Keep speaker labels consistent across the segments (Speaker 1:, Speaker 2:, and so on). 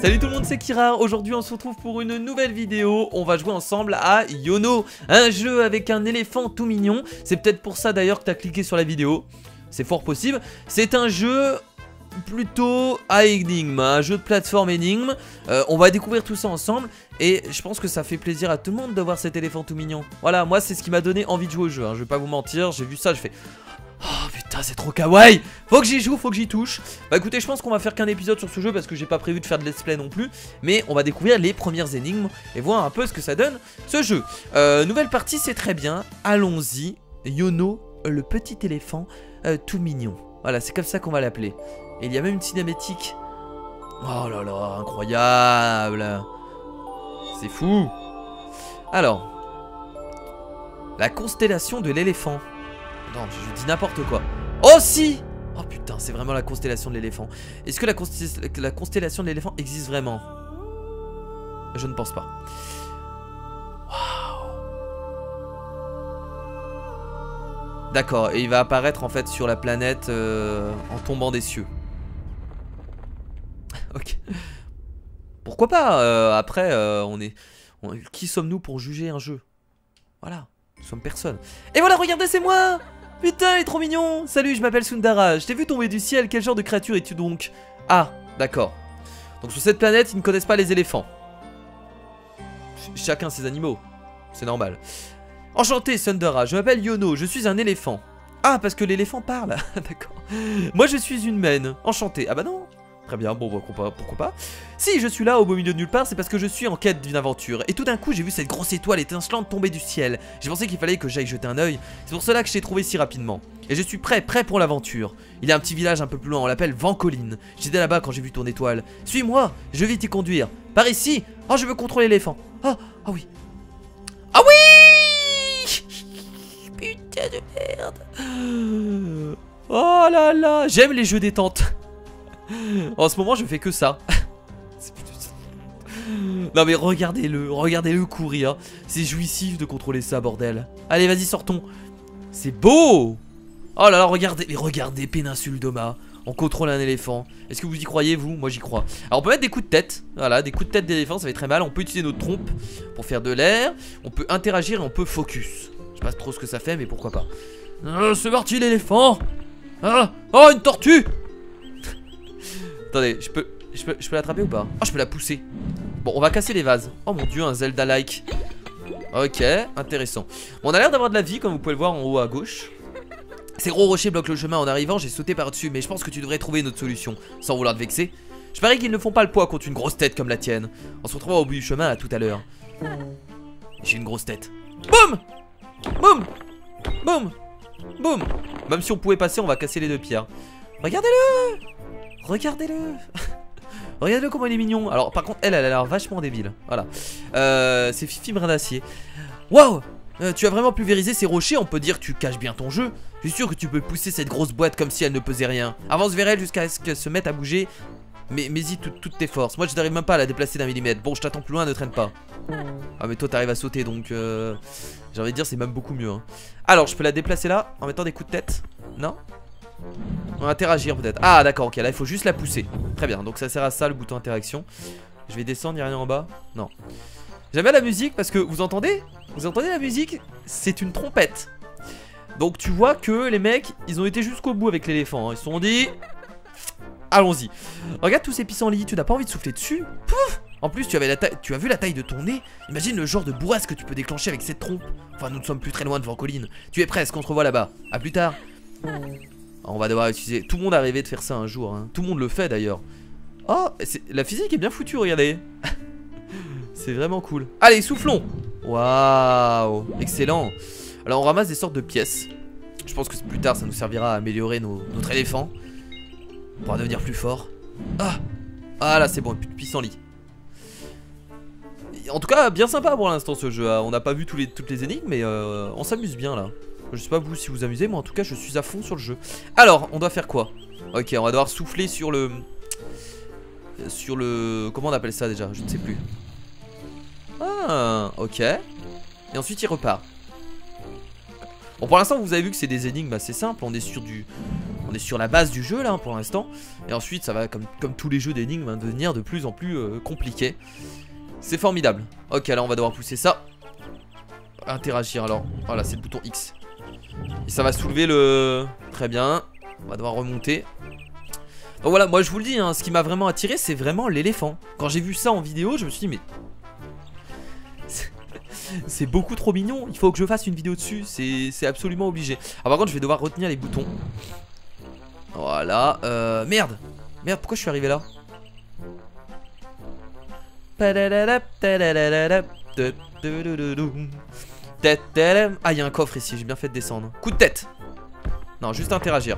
Speaker 1: Salut tout le monde, c'est Kira. Aujourd'hui on se retrouve pour une nouvelle vidéo. On va jouer ensemble à Iono, un jeu avec un éléphant tout mignon. C'est peut-être pour ça d'ailleurs que tu as cliqué sur la vidéo. C'est fort possible. C'est un jeu plutôt à énigme, un jeu de plateforme énigme. On va découvrir tout ça ensemble. Et je pense que ça fait plaisir à tout le monde de voir cet éléphant tout mignon. Voilà, moi c'est ce qui m'a donné envie de jouer au jeu, hein. Je vais pas vous mentir, j'ai vu ça, je fais... Oh putain, c'est trop kawaii. Faut que j'y joue, faut que j'y touche. Bah écoutez, je pense qu'on va faire qu'un épisode sur ce jeu parce que j'ai pas prévu de faire de let's play non plus. Mais on va découvrir les premières énigmes et voir un peu ce que ça donne ce jeu. Nouvelle partie, c'est très bien. Allons-y. Iono, le petit éléphant tout mignon. Voilà, c'est comme ça qu'on va l'appeler. Et il y a même une cinématique. Oh là là, incroyable. C'est fou. Alors, la constellation de l'éléphant. Non, je dis n'importe quoi. Oh si! Oh putain, c'est vraiment la constellation de l'éléphant. Est-ce que la constellation de l'éléphant existe vraiment? Je ne pense pas. Waouh. D'accord, et il va apparaître en fait sur la planète en tombant des cieux. Ok. Pourquoi pas après, qui sommes-nous pour juger un jeu? Voilà, nous sommes personne. Et voilà, regardez, c'est moi! Putain, il est trop mignon. Salut, je m'appelle Sundara. Je t'ai vu tomber du ciel. Quel genre de créature es-tu donc? Ah, d'accord. Donc sur cette planète, ils ne connaissent pas les éléphants. Chacun ses animaux. C'est normal. Enchanté, Sundara. Je m'appelle Iono. Je suis un éléphant. Ah, parce que l'éléphant parle. D'accord. Moi, je suis une humaine. Enchanté. Ah bah non. Très bien, bon, pourquoi pas. Si je suis là au beau milieu de nulle part, c'est parce que je suis en quête d'une aventure. Et tout d'un coup, j'ai vu cette grosse étoile étincelante tomber du ciel. J'ai pensé qu'il fallait que j'aille jeter un œil. C'est pour cela que je t'ai trouvé si rapidement. Et je suis prêt pour l'aventure. Il y a un petit village un peu plus loin, on l'appelle Vancoline. J'étais là-bas quand j'ai vu ton étoile. Suis-moi, je vais t'y conduire. Par ici. Oh, je veux contrôler l'éléphant. Oh, ah oui. Ah oui. Putain de merde. Oh là là, j'aime les jeux détente. En ce moment je fais que ça. Non mais regardez-le courir. C'est jouissif de contrôler ça, bordel. Allez, vas-y, sortons. C'est beau. Oh là là, regardez Péninsule Doma. On contrôle un éléphant. Est-ce que vous y croyez, vous? Moi j'y crois. Alors on peut mettre des coups de tête. Voilà, des coups de tête d'éléphant, ça fait très mal. On peut utiliser notre trompe pour faire de l'air. On peut interagir et on peut focus. Je sais pas trop ce que ça fait, mais pourquoi pas. C'est parti l'éléphant. Ah, oh, une tortue. Attendez, je peux l'attraper ou pas? Oh, je peux la pousser. Bon, on va casser les vases. Oh mon dieu, un Zelda-like. Ok, intéressant. Bon, on a l'air d'avoir de la vie, comme vous pouvez le voir en haut à gauche. Ces gros rochers bloquent le chemin en arrivant, j'ai sauté par-dessus. Mais je pense que tu devrais trouver une autre solution, sans vouloir te vexer. Je parie qu'ils ne font pas le poids contre une grosse tête comme la tienne. On se retrouvera au bout du chemin, à tout à l'heure. J'ai une grosse tête. Boum! Boum! Boum! Boum! Même si on pouvait passer, on va casser les deux pierres. Regardez-le! Regardez-le. Regardez-le comment il est mignon. Alors par contre elle a l'air vachement débile. Voilà. C'est Fifi Brin d'Acier. Waouh, tu as vraiment pulvérisé ces rochers. On peut dire que tu caches bien ton jeu. Je suis sûr que tu peux pousser cette grosse boîte comme si elle ne pesait rien. Avance vers elle jusqu'à ce qu'elle se mette à bouger. Mais y toutes tes forces. Moi je n'arrive même pas à la déplacer d'un millimètre. Bon, je t'attends plus loin, ne traîne pas. Ah mais toi t'arrives à sauter, donc j'ai envie de dire c'est même beaucoup mieux, hein. Alors je peux la déplacer là en mettant des coups de tête? Non? On va interagir peut-être. Ah d'accord, ok, là il faut juste la pousser. Très bien, donc ça sert à ça le bouton interaction. Je vais descendre, il n'y a rien en bas. Non. J'aime bien la musique parce que vous entendez? Vous entendez la musique? C'est une trompette. Donc tu vois que les mecs, ils ont été jusqu'au bout avec l'éléphant, hein. Ils se sont dit, allons-y. Regarde tous ces pissenlits, tu n'as pas envie de souffler dessus? Pouf. En plus tu as vu la taille de ton nez. Imagine le genre de bourrasque que tu peux déclencher avec cette trompe. Enfin nous ne sommes plus très loin de Vancoline. Tu es presque, on se revoit là-bas. A plus tard. On va devoir utiliser. Tout le monde a rêvé de faire ça un jour, hein. Tout le monde le fait d'ailleurs. Oh, la physique est bien foutue, regardez. C'est vraiment cool. Allez, soufflons. Waouh, excellent. Alors on ramasse des sortes de pièces. Je pense que plus tard ça nous servira à améliorer notre éléphant. On pourra devenir plus fort. Ah là c'est bon, plus de pissenlit. En tout cas bien sympa pour l'instant ce jeu, hein. On n'a pas vu toutes les énigmes, mais on s'amuse bien là. Je sais pas vous si vous amusez, moi en tout cas je suis à fond sur le jeu. Alors on doit faire quoi? Ok, on va devoir souffler sur le... Comment on appelle ça déjà? Je ne sais plus. Ah, ok. Et ensuite il repart. Bon, pour l'instant vous avez vu que c'est des énigmes assez simples. On est sur du On est sur la base du jeu là pour l'instant. Et ensuite ça va comme tous les jeux d'énigmes devenir de plus en plus compliqué. C'est formidable. Ok, là on va devoir pousser ça. Interagir alors. Voilà, c'est le bouton X. Et ça va soulever le... Très bien. On va devoir remonter. Donc voilà, moi je vous le dis, hein, ce qui m'a vraiment attiré, c'est vraiment l'éléphant. Quand j'ai vu ça en vidéo, je me suis dit mais... C'est beaucoup trop mignon, il faut que je fasse une vidéo dessus, c'est absolument obligé. Ah par contre je vais devoir retenir les boutons. Voilà, merde. Merde, pourquoi je suis arrivé là? Ah, il y a un coffre ici, j'ai bien fait de descendre. Coup de tête. Non, juste interagir.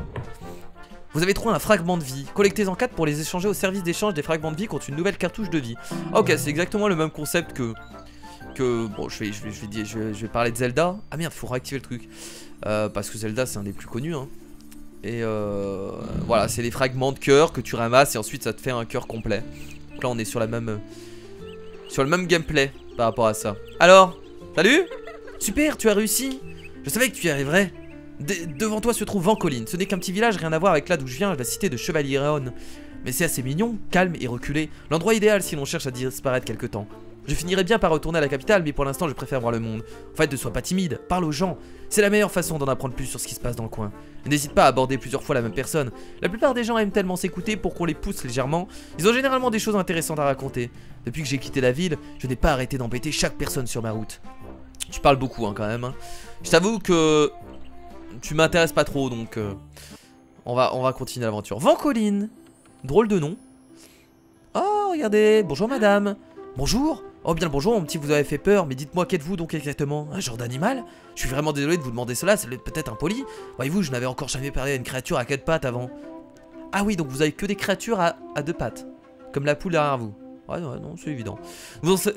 Speaker 1: Vous avez trouvé un fragment de vie. Collectez-en 4 pour les échanger au service d'échange des fragments de vie contre une nouvelle cartouche de vie. Ok, c'est exactement le même concept que... Bon, je vais parler de Zelda. Ah merde, faut réactiver le truc. Parce que Zelda, c'est un des plus connus. Hein. Et voilà, c'est les fragments de cœur que tu ramasses et ensuite ça te fait un cœur complet. Donc là, on est sur la même... sur le même gameplay par rapport à ça. Alors, salut. Super, tu as réussi. Je savais que tu y arriverais. Devant toi se trouve Vancoline. Ce n'est qu'un petit village, rien à voir avec là d'où je viens, la cité de Chevalier-Réon. Mais c'est assez mignon, calme et reculé. L'endroit idéal si l'on cherche à disparaître quelque temps. Je finirais bien par retourner à la capitale, mais pour l'instant je préfère voir le monde. En fait, ne sois pas timide, parle aux gens. C'est la meilleure façon d'en apprendre plus sur ce qui se passe dans le coin. N'hésite pas à aborder plusieurs fois la même personne. La plupart des gens aiment tellement s'écouter pour qu'on les pousse légèrement. Ils ont généralement des choses intéressantes à raconter. Depuis que j'ai quitté la ville, je n'ai pas arrêté d'embêter chaque personne sur ma route. Tu parles beaucoup hein, quand même. Hein. Je t'avoue que tu m'intéresses pas trop, donc on va continuer l'aventure. Vancoline, drôle de nom. Oh, regardez, bonjour madame. Bonjour. Oh bien le bonjour, mon petit, vous avez fait peur, mais dites-moi qu'êtes-vous donc exactement? Un genre d'animal? Je suis vraiment désolé de vous demander cela, c'est peut-être impoli. Voyez-vous, je n'avais encore jamais parlé à une créature à 4 pattes avant. Ah oui, donc vous avez que des créatures à 2 pattes. Comme la poule derrière vous. Ouais, non, c'est évident. Bon, ça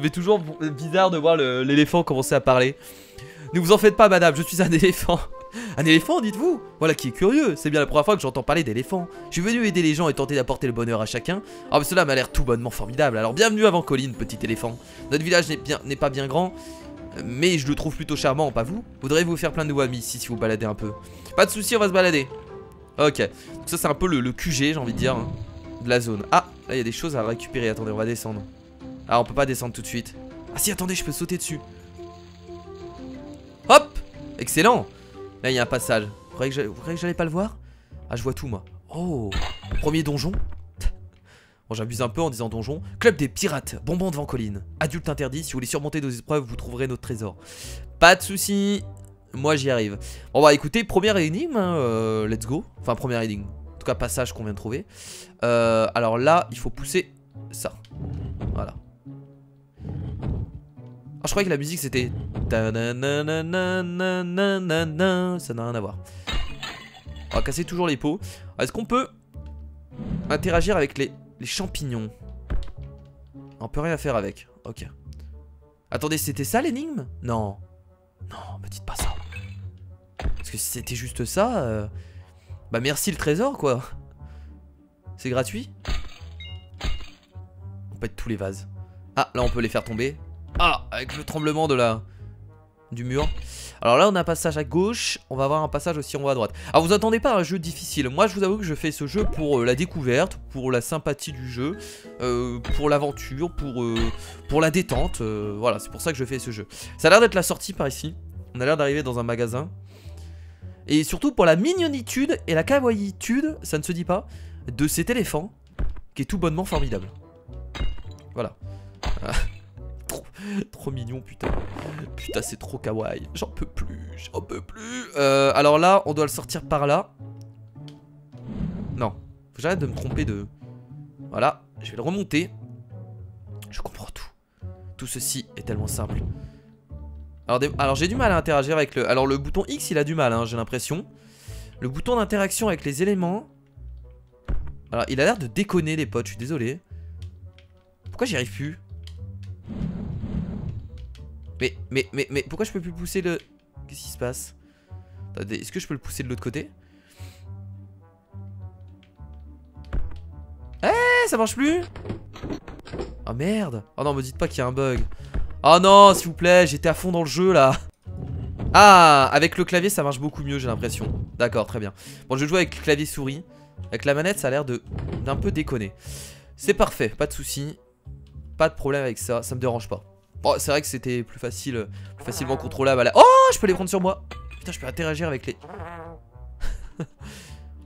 Speaker 1: fait toujours bizarre de voir l'éléphant commencer à parler. Ne vous en faites pas, madame, je suis un éléphant. Un éléphant, dites-vous? Voilà qui est curieux, c'est bien la première fois que j'entends parler d'éléphant. Je suis venu aider les gens et tenter d'apporter le bonheur à chacun. Ah mais cela m'a l'air tout bonnement formidable. Alors bienvenue à Vancoline, petit éléphant. Notre village n'est pas bien grand, mais je le trouve plutôt charmant, pas vous? Voudriez-vous faire plein de nouveaux amis ici si vous baladez un peu? Pas de soucis, on va se balader. Ok, donc ça c'est un peu le QG, j'ai envie de dire, hein, de la zone. Ah, là il y a des choses à récupérer, attendez, on va descendre. Ah, on peut pas descendre tout de suite. Ah si, attendez, je peux sauter dessus. Hop, excellent. Là il y a un passage. Vous croyez que j'allais pas le voir? Ah je vois tout moi. Oh, premier donjon. Bon j'abuse un peu en disant donjon. Club des pirates, bonbons de Vancoline. Adulte interdit, si vous voulez surmonter nos épreuves vous trouverez notre trésor. Pas de soucis, moi j'y arrive. Bon bah écoutez, première énigme hein, let's go. Enfin première énigme, en tout cas passage qu'on vient de trouver. Alors là il faut pousser ça. Voilà. Ah, je croyais que la musique c'était... Ça n'a rien à voir. On va casser toujours les pots. Est-ce qu'on peut interagir avec les champignons? On peut rien faire avec. Ok. Attendez, c'était ça l'énigme? Non. Non, me dites pas ça. Parce que si c'était juste ça... Bah merci le trésor quoi. C'est gratuit. On pète tous les vases. Ah, là on peut les faire tomber. Ah, avec le tremblement du mur. Alors là on a un passage à gauche. On va avoir un passage aussi en haut à droite. Alors vous attendez pas à un jeu difficile. Moi je vous avoue que je fais ce jeu pour la découverte, pour la sympathie du jeu, pour l'aventure, pour la détente. Voilà, c'est pour ça que je fais ce jeu. Ça a l'air d'être la sortie par ici. On a l'air d'arriver dans un magasin. Et surtout pour la mignonitude et la kawaiitude, ça ne se dit pas, de cet éléphant qui est tout bonnement formidable. Voilà. Trop mignon, putain. Putain, c'est trop kawaii. J'en peux plus, j'en peux plus. Alors là, on doit le sortir par là. Non, faut que j'arrête de me tromper de... Voilà, je vais le remonter. Je comprends tout. Tout ceci est tellement simple. Alors j'ai du mal à interagir avec le... Alors le bouton X, il a du mal, hein, j'ai l'impression. Le bouton d'interaction avec les éléments... Alors, il a l'air de déconner, les potes, je suis désolé. Pourquoi j'y arrive plus? Mais pourquoi je peux plus pousser le... Qu'est-ce qui se passe? Attendez, est-ce que je peux le pousser de l'autre côté? Eh, ça marche plus? Oh merde. Oh non, me dites pas qu'il y a un bug. Oh non, s'il vous plaît, j'étais à fond dans le jeu là. Ah, avec le clavier ça marche beaucoup mieux j'ai l'impression. D'accord, très bien. Bon, je joue avec le clavier souris. Avec la manette ça a l'air d'un peu déconner. C'est parfait, pas de soucis. Pas de problème avec ça, ça me dérange pas. Bon, c'est vrai que c'était plus facilement contrôlable. Oh, je peux les prendre sur moi. Putain, je peux interagir avec les...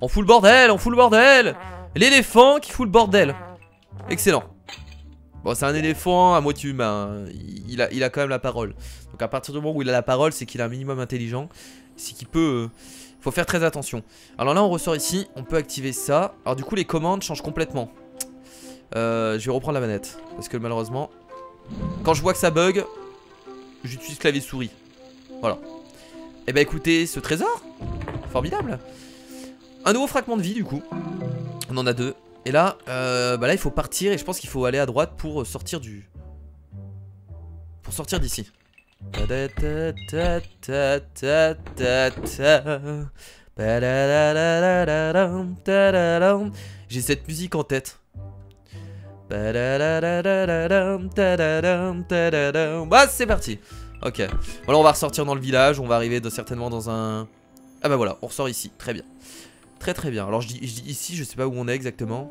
Speaker 1: On fout le bordel, on fout le bordel. L'éléphant qui fout le bordel. Excellent. Bon, c'est un éléphant à moitié humain. Il a quand même la parole. Donc à partir du moment où il a la parole, c'est qu'il est un minimum intelligent. C'est qu'il peut... faut faire très attention. Alors là, on ressort ici. On peut activer ça. Alors du coup, les commandes changent complètement. Je vais reprendre la manette. Parce que malheureusement, quand je vois que ça bug, j'utilise clavier souris. Voilà. Et bah écoutez, ce trésor, formidable. Un nouveau fragment de vie du coup. On en a 2. Et là, bah là il faut partir et je pense qu'il faut aller à droite pour sortir du... Pour sortir d'ici. J'ai cette musique en tête. Bah c'est parti. Ok. Voilà, on va ressortir dans le village. On va arriver certainement dans un... Ah bah voilà, on ressort ici. Très bien. Très bien. Alors je dis ici, je sais pas où on est exactement.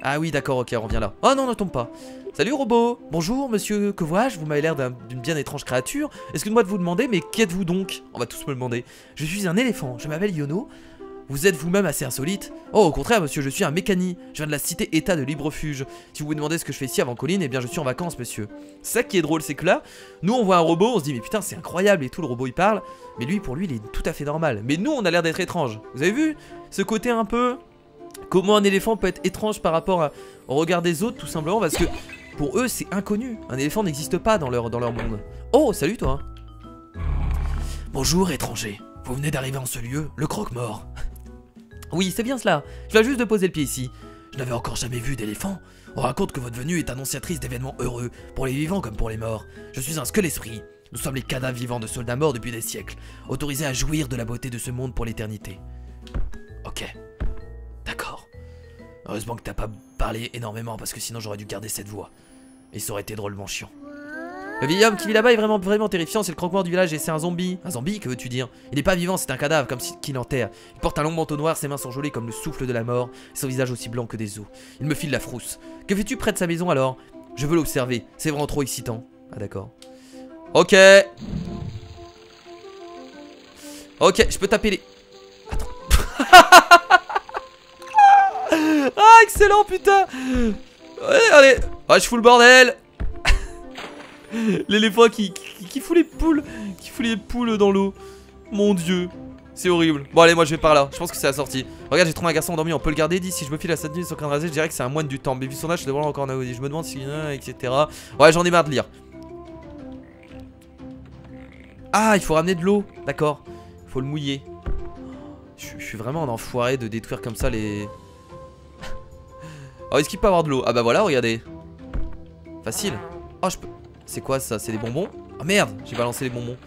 Speaker 1: Ah oui d'accord, ok, on revient là. Oh non, ne tombe pas. Salut robot. Bonjour monsieur, que vois-je? Vous m'avez l'air d'une bien étrange créature. Excusez-moi de vous demander, mais qui êtes-vous donc? On va tous me le demander. Je suis un éléphant, je m'appelle Yono. Vous êtes vous-même assez insolite? Oh au contraire monsieur, je suis un mécani. Je viens de la cité état de Librefuge. Si vous vous demandez ce que je fais ici avant Colline, eh bien je suis en vacances monsieur. C'est ça qui est drôle, c'est que là, nous on voit un robot, on se dit mais putain c'est incroyable et tout, le robot il parle. Mais lui pour lui il est tout à fait normal. Mais nous on a l'air d'être étrange. Vous avez vu ce côté un peu... Comment un éléphant peut être étrange par rapport au regard des autres tout simplement parce que pour eux c'est inconnu. Un éléphant n'existe pas dans leur monde. Oh salut toi. Bonjour étranger. Vous venez d'arriver en ce lieu, le croque-mort. Oui, c'est bien cela. Je viens juste de poser le pied ici. Je n'avais encore jamais vu d'éléphant. On raconte que votre venue est annonciatrice d'événements heureux, pour les vivants comme pour les morts. Je suis un squelesprit. Nous sommes les cadavres vivants de soldats morts depuis des siècles, autorisés à jouir de la beauté de ce monde pour l'éternité. Ok. D'accord. Heureusement que t'as pas parlé énormément, parce que sinon j'aurais dû garder cette voix. Et ça aurait été drôlement chiant. Le vieil homme qui vit là-bas est vraiment terrifiant, c'est le croque-mort du village et c'est un zombie. Un zombie, que veux-tu dire? Il n'est pas vivant, c'est un cadavre, comme qu'il enterre. Il porte un long manteau noir, ses mains sont gelées comme le souffle de la mort, et son visage aussi blanc que des os. Il me file la frousse. Que fais-tu près de sa maison alors? Je veux l'observer, c'est vraiment trop excitant. Ah d'accord. Ok. Ok, je peux taper les... Attends. Ah, excellent, putain. Ouais, allez. Ah, je fous le bordel. L'éléphant qui fout les poules. Qui fout les poules dans l'eau. Mon dieu. C'est horrible. Bon, allez, moi je vais par là. Je pense que c'est la sortie. Regarde, j'ai trouvé un garçon endormi. On peut le garder. Dit si je me file à cette nuit sur crâne rasé, je dirais que c'est un moine du temple. Mais vu son âge, je devrais encore en avoir. Je me demande si. Etc. Ouais, j'en ai marre de lire. Ah, il faut ramener de l'eau. D'accord. Il faut le mouiller. Je suis vraiment un enfoiré de détruire comme ça les... Oh, est-ce qu'il peut avoir de l'eau? Ah bah voilà, regardez. Facile. Oh, je peux... C'est quoi ça? C'est des bonbons? Ah merde, j'ai balancé les bonbons.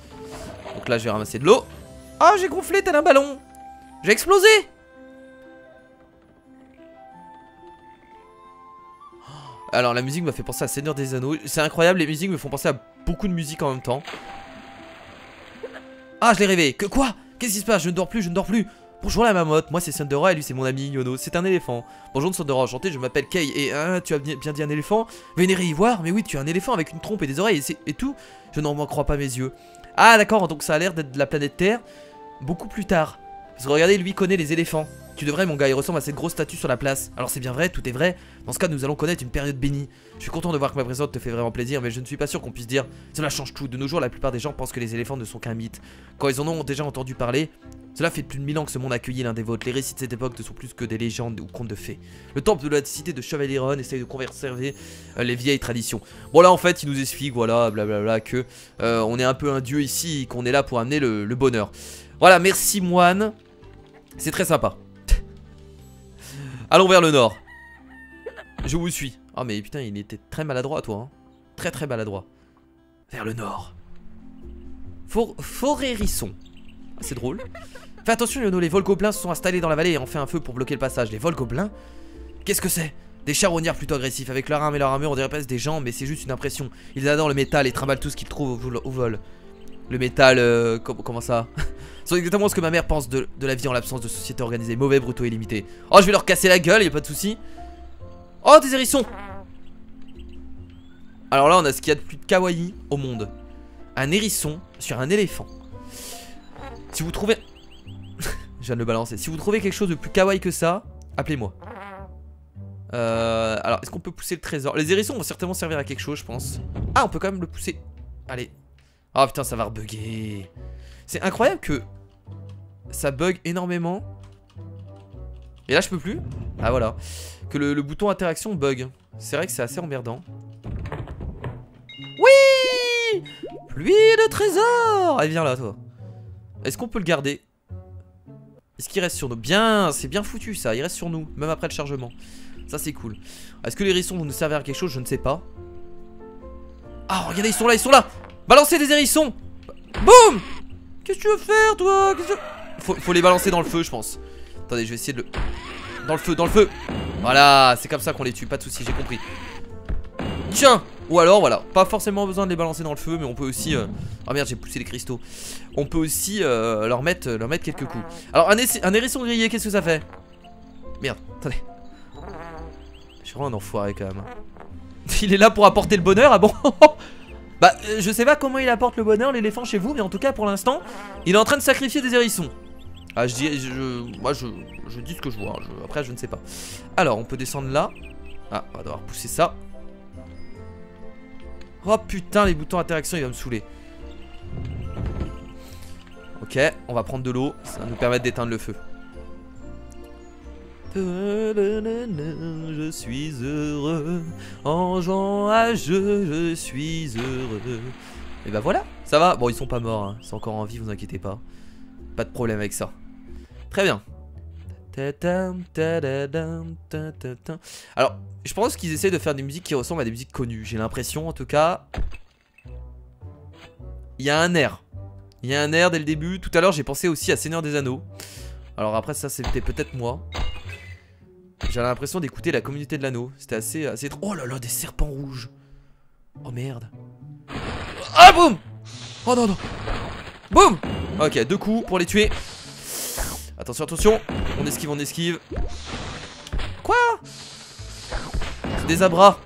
Speaker 1: Donc là, je vais ramasser de l'eau. Ah, j'ai gonflé tel un ballon. J'ai explosé. Alors, la musique m'a fait penser à Seigneur des Anneaux. C'est incroyable, les musiques me font penser à beaucoup de musique en même temps. Ah, je l'ai rêvé. Que quoi? Qu'est-ce qui se passe? Je ne dors plus, je ne dors plus. Bonjour la marmotte, moi c'est Thundera et lui c'est mon ami Yono, c'est un éléphant. Bonjour Thundera, enchanté, je m'appelle Kay et tu as bien dit un éléphant? Vénéré y voir? Mais oui, tu es un éléphant avec une trompe et des oreilles et tout? Je n'en crois pas mes yeux. Ah d'accord, donc ça a l'air d'être de la planète Terre beaucoup plus tard. Parce que regardez, lui connaît les éléphants. Tu devrais mon gars, il ressemble à cette grosse statue sur la place. Alors c'est bien vrai, tout est vrai. Dans ce cas, nous allons connaître une période bénie. Je suis content de voir que ma présence te fait vraiment plaisir, mais je ne suis pas sûr qu'on puisse dire cela change tout. De nos jours, la plupart des gens pensent que les éléphants ne sont qu'un mythe. Quand ils en ont déjà entendu parler, cela fait plus de 1000 ans que ce monde a accueilli l'un des vôtres. Les récits de cette époque ne sont plus que des légendes ou contes de fées. Le temple de la cité de Chevaleron essaye de conserver les vieilles traditions. Bon là en fait, il nous explique, voilà, blablabla, que on est un peu un dieu ici, qu'on est là pour amener le bonheur. Voilà, merci moine. C'est très sympa. Allons vers le nord. Je vous suis. Ah mais putain, il était très maladroit toi hein. Très maladroit. Vers le nord. Forêt-Risson. Ah, c'est drôle. Fais attention Yono, les vols gobelins se sont installés dans la vallée et ont fait un feu pour bloquer le passage. Les vols gobelins? Qu'est-ce que c'est? Des charognards plutôt agressifs. Avec leur arme et leur armure on dirait presque des gens, mais c'est juste une impression. Ils adorent le métal et trimballent tout ce qu'ils trouvent au vol. Le métal, comment ça? C'est exactement ce que ma mère pense de la vie en l'absence de société organisée. Mauvais, brutaux et limité. Oh, je vais leur casser la gueule, y a pas de souci. Oh, des hérissons. Alors là, on a ce qu'il y a de plus kawaii au monde. Un hérisson sur un éléphant. Si vous trouvez... je viens de le balancer. Si vous trouvez quelque chose de plus kawaii que ça, appelez-moi. Alors, est-ce qu'on peut pousser le trésor? Les hérissons vont certainement servir à quelque chose, je pense. Ah, on peut quand même le pousser. Allez. Oh putain, ça va rebugger. C'est incroyable que ça bug énormément. Et là, je peux plus. Ah, voilà. Que le bouton interaction bug. C'est vrai que c'est assez emmerdant. Oui! Pluie de trésors! Allez, viens là, toi. Est-ce qu'on peut le garder? Est-ce qu'il reste sur nous? Bien, c'est bien foutu ça. Il reste sur nous, même après le chargement. Ça, c'est cool. Est-ce que les hérissons vont nous servir à quelque chose? Je ne sais pas. Ah, regardez, ils sont là, ils sont là! Balancez des hérissons! Boum! Qu'est-ce que tu veux faire, toi? Faut les balancer dans le feu, je pense. Attendez, je vais essayer de le... Dans le feu, dans le feu! Voilà, c'est comme ça qu'on les tue, pas de soucis, j'ai compris. Tiens! Ou alors, voilà, pas forcément besoin de les balancer dans le feu, mais on peut aussi... Oh merde, j'ai poussé les cristaux. On peut aussi leur mettre quelques coups. Alors, un hérisson grillé, qu'est-ce que ça fait? Merde, attendez. Je suis vraiment un enfoiré, quand même. Il est là pour apporter le bonheur, ah bon? Bah, je sais pas comment il apporte le bonheur, l'éléphant, chez vous, mais en tout cas, pour l'instant, il est en train de sacrifier des hérissons. Ah, moi, je dis ce que je vois. Après, je ne sais pas. Alors, on peut descendre là. Ah, on va devoir pousser ça. Oh putain, les boutons interaction, il va me saouler. Ok, on va prendre de l'eau. Ça va nous permettre d'éteindre le feu. Je suis heureux en jouant à jeu, je suis heureux. Et bah voilà, ça va. Bon, ils sont pas morts, hein. Ils sont encore en vie, vous inquiétez pas. Pas de problème avec ça. Très bien. Alors, je pense qu'ils essaient de faire des musiques qui ressemblent à des musiques connues. J'ai l'impression, en tout cas. Il y a un air. Il y a un air dès le début. Tout à l'heure, j'ai pensé aussi à Seigneur des Anneaux. Alors après, ça, c'était peut-être moi. J'avais l'impression d'écouter la communauté de l'anneau. C'était assez... Oh là là, des serpents rouges. Oh merde. Ah, boum! Oh non, non. Boum! Ok, 2 coups pour les tuer. Attention, attention. On esquive, on esquive. Quoi? C'est des abras.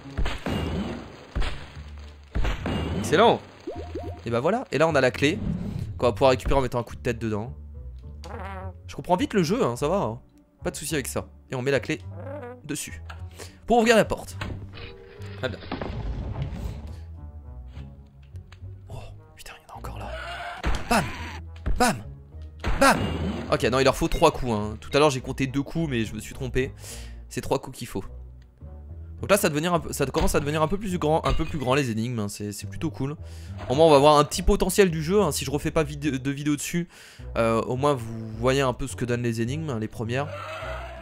Speaker 1: Excellent. Et bah voilà. Et là, on a la clé qu'on va pouvoir récupérer en mettant un coup de tête dedans. Je comprends vite le jeu, hein, ça va. Hein. Pas de souci avec ça. Et on met la clé dessus pour ouvrir la porte. Très bien. Oh putain, il y en a encore là. Bam! Bam! Bam! Ok, non, il leur faut 3 coups. Hein. Tout à l'heure, j'ai compté 2 coups, mais je me suis trompé. C'est 3 coups qu'il faut. Donc là, ça commence à devenir un peu plus grand les énigmes. Hein. C'est plutôt cool. Au moins, on va voir un petit potentiel du jeu. Hein. Si je refais pas de vidéo dessus, au moins vous voyez un peu ce que donnent les énigmes, hein, les premières.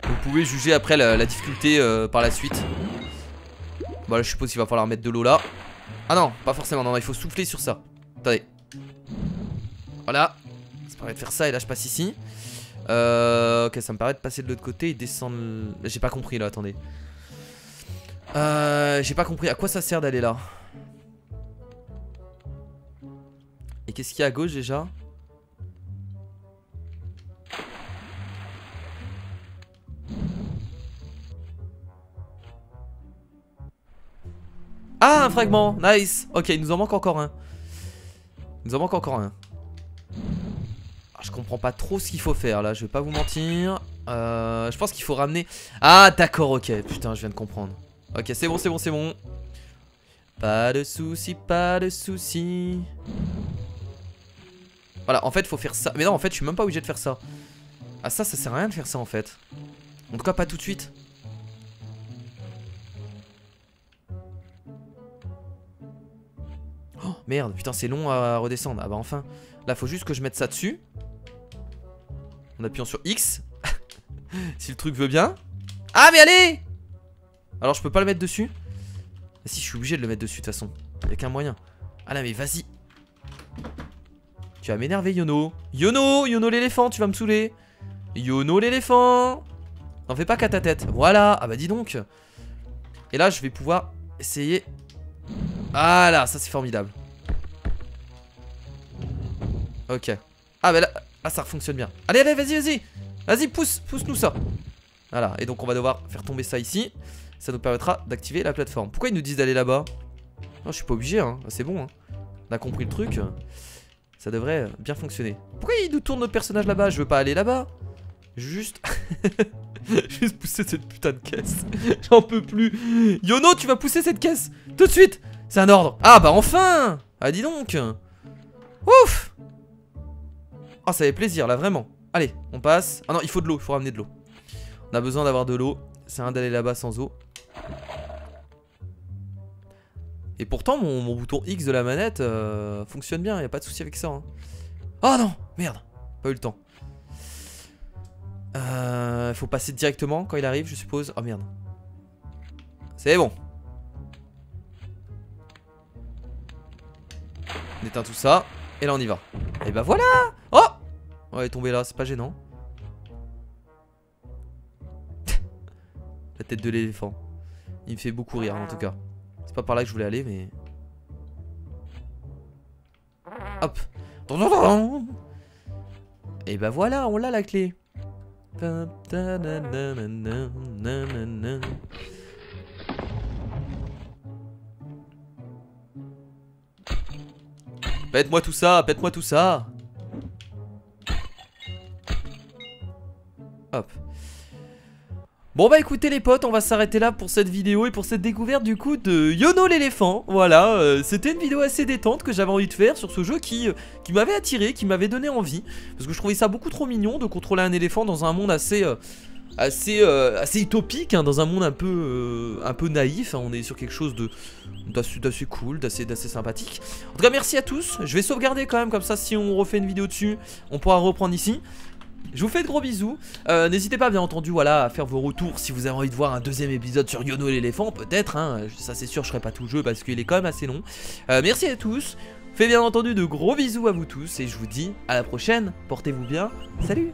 Speaker 1: Vous pouvez juger après la difficulté par la suite. Bon, là, je suppose qu'il va falloir mettre de l'eau là. Ah non, pas forcément. Non, il faut souffler sur ça. Attendez. Voilà. Ça me permet de faire ça et là, je passe ici. Ok, ça me permet de passer de l'autre côté et descendre. J'ai pas compris là, attendez. J'ai pas compris à quoi ça sert d'aller là. Et qu'est-ce qu'il y a à gauche déjà? Ah, un fragment, nice. Ok, il nous en manque encore un. Il nous en manque encore un. Ah, je comprends pas trop ce qu'il faut faire là, je vais pas vous mentir. Je pense qu'il faut ramener... Ah d'accord, ok, putain, je viens de comprendre. Ok, c'est bon, c'est bon, c'est bon. Pas de soucis, pas de soucis. Voilà, en fait, faut faire ça. Mais non, en fait, je suis même pas obligé de faire ça. Ah ça sert à rien de faire ça en fait. En tout cas, pas tout de suite. Oh merde, putain, c'est long à redescendre. Ah bah enfin. Là, faut juste que je mette ça dessus. En appuyant sur X. Si le truc veut bien. Ah mais allez! Alors je peux pas le mettre dessus? Ah, si, je suis obligé de le mettre dessus de toute façon. Y'a qu'un moyen. Ah là mais vas-y. Tu vas m'énerver Yono. Yono l'éléphant, tu vas me saouler. Yono l'éléphant. N'en fais pas qu'à ta tête. Voilà, ah bah dis donc. Et là je vais pouvoir essayer. Ah là, ça c'est formidable. Ok. Ah bah là, ah ça fonctionne bien. Allez, allez, vas-y, vas-y. Vas-y, pousse-nous ça. Voilà, et donc on va devoir faire tomber ça ici. Ça nous permettra d'activer la plateforme. Pourquoi ils nous disent d'aller là-bas? Non, je suis pas obligé, hein. C'est bon, hein. On a compris le truc. Ça devrait bien fonctionner. Pourquoi ils nous tournent notre personnage là-bas? Je veux pas aller là-bas. Juste... Juste pousser cette putain de caisse. J'en peux plus. Yono, tu vas pousser cette caisse tout de suite. C'est un ordre. Ah bah enfin. Ah dis donc. Ouf. Oh ça fait plaisir là vraiment. Allez on passe. Ah non il faut de l'eau, il faut ramener de l'eau. On a besoin d'avoir de l'eau. C'est rien d'aller là-bas sans eau. Et pourtant mon bouton X de la manette fonctionne bien, y a pas de souci avec ça hein. Oh non, merde, pas eu le temps. Faut passer directement quand il arrive je suppose. Oh merde. C'est bon. On éteint tout ça. Et là on y va. Et bah voilà. Oh. On est tombé là, c'est pas gênant. La tête de l'éléphant. Il me fait beaucoup rire en tout cas. C'est pas par là que je voulais aller mais... Hop. Et bah voilà, on l'a la clé. Pète-moi tout ça, pète-moi tout ça. Hop. Bon bah écoutez les potes, on va s'arrêter là pour cette vidéo et pour cette découverte du coup de Yono l'éléphant. Voilà, c'était une vidéo assez détente que j'avais envie de faire sur ce jeu qui m'avait attiré, qui m'avait donné envie. Parce que je trouvais ça beaucoup trop mignon de contrôler un éléphant dans un monde assez utopique, hein, dans un monde un peu naïf, hein. On est sur quelque chose d'assez cool, d'assez sympathique. En tout cas merci à tous, je vais sauvegarder quand même comme ça si on refait une vidéo dessus, on pourra reprendre ici. Je vous fais de gros bisous. N'hésitez pas bien entendu voilà, à faire vos retours si vous avez envie de voir un deuxième épisode sur Yono l'éléphant, peut-être hein. Ça c'est sûr je ferai pas tout le jeu parce qu'il est quand même assez long. Merci à tous. Fais bien entendu de gros bisous à vous tous et je vous dis à la prochaine. Portez-vous bien. Salut.